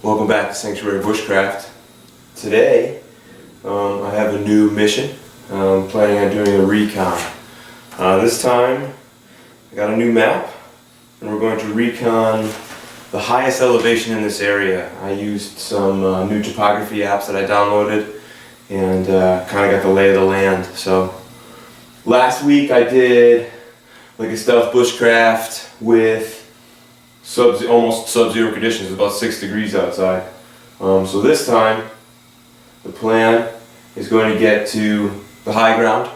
Welcome back to Sanctuary Bushcraft. Today, I have a new mission. I'm planning on doing a recon. This time, I got a new map, and we're going to recon the highest elevation in this area. I used some new topography apps that I downloaded, and kind of got the lay of the land. So, last week I did like a stealth bushcraft with almost sub-zero conditions, about 6 degrees outside. So this time, the plan is going to get to the high ground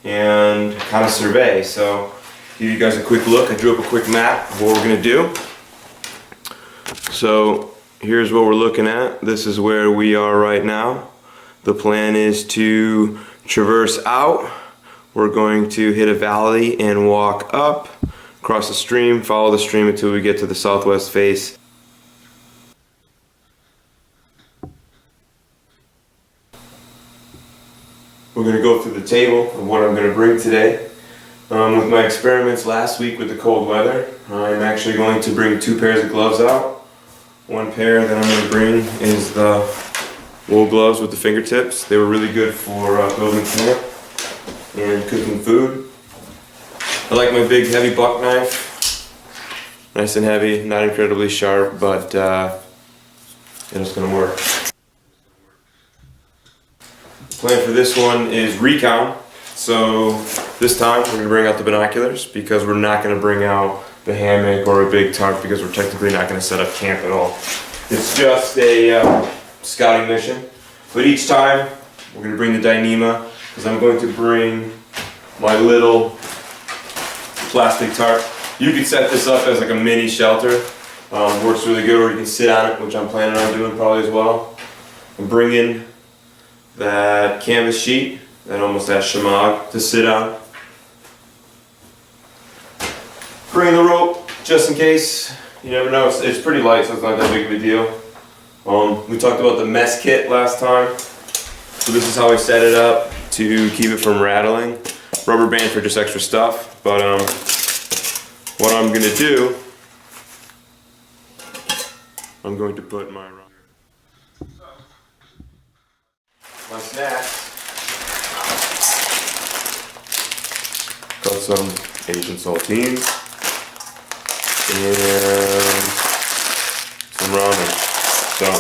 and kind of survey. So, give you guys a quick look. I drew up a quick map of what we're going to do. So, here's what we're looking at. This is where we are right now. The plan is to traverse out. We're going to hit a valley and walk up, cross the stream, follow the stream until we get to the southwest face. We're going to go through the table of what I'm going to bring today. With my experiments last week with the cold weather, I'm actually going to bring 2 pairs of gloves out. One pair that I'm going to bring is the wool gloves with the fingertips. They were really good for building camp and cooking food. I like my big heavy buck knife. Nice and heavy, not incredibly sharp, but it's going to work. The plan for this one is recon. So this time we're going to bring out the binoculars because we're not going to bring out the hammock or a big tarp because we're technically not going to set up camp at all. It's just a scouting mission. But each time we're going to bring the Dyneema because I'm going to bring my little plastic tarp. You could set this up as like a mini shelter. Works really good, or you can sit on it, which I'm planning on doing probably as well. I'm bringing that canvas sheet that almost has shamag to sit on. Bring the rope just in case. You never know. It's pretty light, so it's not that big of a deal. We talked about the mess kit last time. So this is how I set it up to keep it from rattling. Rubber band for just extra stuff, but what I'm going to do, I'm going to put my snacks. Got some Asian saltines and some ramen. So,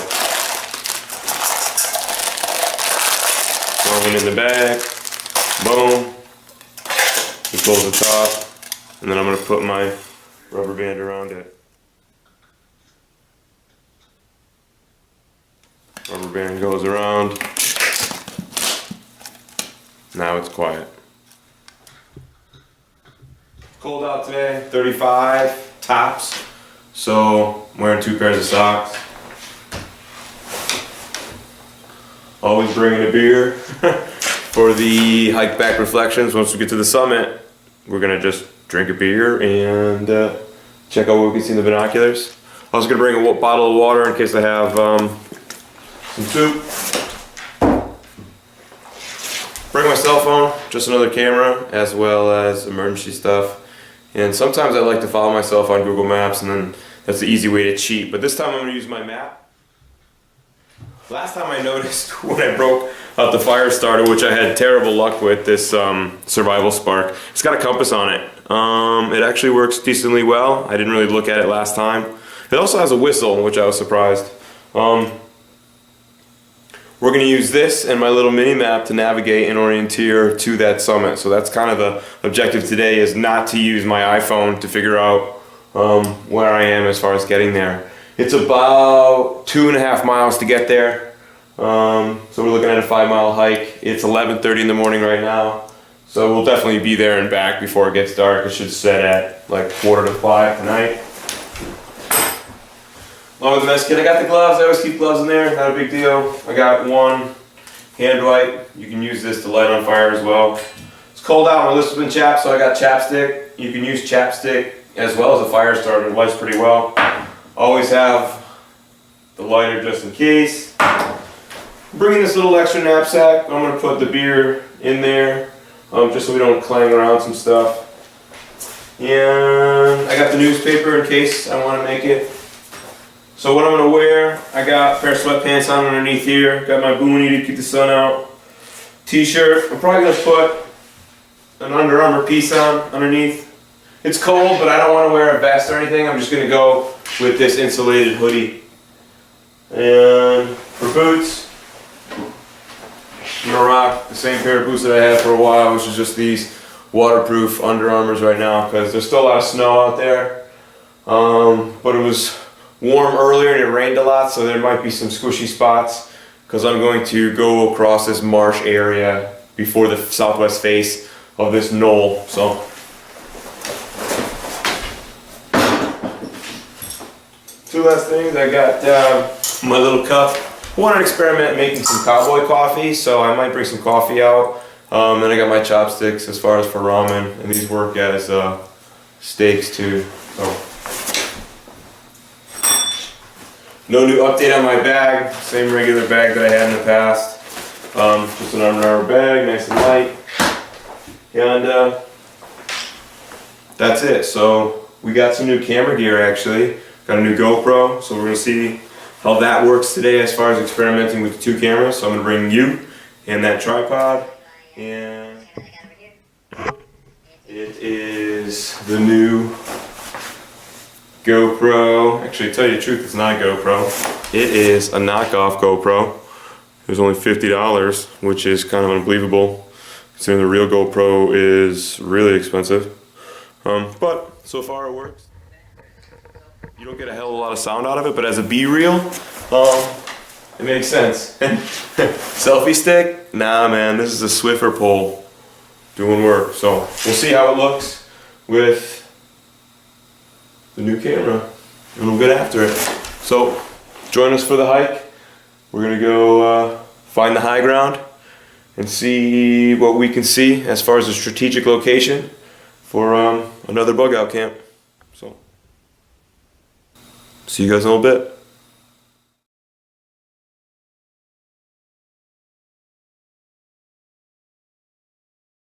ramen in the bag, boom, just close the top, and then I'm going to put my rubber band around it. Rubber band goes around. Now it's quiet. Cold out today, 35 tops, so I'm wearing 2 pairs of socks. Always bringing a beer for the hike back reflections. Once we get to the summit, we're gonna just drink a beer and check out what we can see in the binoculars. Also gonna bring a bottle of water in case I have some soup. Bring my cell phone, just another camera, as well as emergency stuff. And sometimes I like to follow myself on Google Maps, and then that's the easy way to cheat. But this time I'm gonna use my map. Last time I noticed when I broke out the fire starter, which I had terrible luck with, this survival spark, it's got a compass on it. It actually works decently well. I didn't really look at it last time. It also has a whistle, which I was surprised. We're going to use this and my little mini map to navigate and orienteer to that summit. So that's kind of the objective today, is not to use my iPhone to figure out where I am as far as getting there. It's about 2.5 miles to get there. So we're looking at a 5-mile hike. It's 11:30 in the morning right now. So we'll definitely be there and back before it gets dark. It should set at like 4:45 tonight. Along with the mess kit, I got the gloves. I always keep gloves in there, not a big deal. I got one hand wipe. You can use this to light on fire as well. It's cold out, my lips have been chapped, so I got chapstick. You can use chapstick as well as a fire starter. It lights pretty well. Always have the lighter just in case. I'm bringing this little extra knapsack. I'm going to put the beer in there, just so we don't clang around some stuff. And I got the newspaper in case I want to make it So what I'm gonna wear, I got a pair of sweatpants on underneath here, got my boonie to keep the sun out, t-shirt. I'm probably gonna put an Under Armour piece on underneath. It's cold, but I don't want to wear a vest or anything. I'm just gonna go with this insulated hoodie. And for boots, I'm gonna rock the same pair of boots that I had for a while, which is just these waterproof Under Armours right now, because there's still a lot of snow out there. But it was warm earlier and it rained a lot, so there might be some squishy spots, because I'm going to go across this marsh area before the southwest face of this knoll. So two last things, I got my little cup. I wanted to experiment making some cowboy coffee, so I might bring some coffee out. And I got my chopsticks as far as for ramen, and these work as steaks too. So no new update on my bag, same regular bag that I had in the past. Just an Under Armour bag, nice and light. And that's it. So we got some new camera gear actually. Got a new GoPro, so we're gonna see how that works today as far as experimenting with two cameras. So I'm gonna bring you and that tripod, and it is the new GoPro. Actually, to tell you the truth, it's not a GoPro. It is a knockoff GoPro. It was only $50, which is kind of unbelievable, considering the real GoPro is really expensive. But so far it works. You don't get a hell of a lot of sound out of it, but as a B-reel, it makes sense. Selfie stick? Nah, man, this is a Swiffer pole doing work. So we'll see how it looks with the new camera, and we'll get after it. So join us for the hike. We're gonna go find the high ground and see what we can see as far as a strategic location for another bug out camp. So see you guys in a little bit.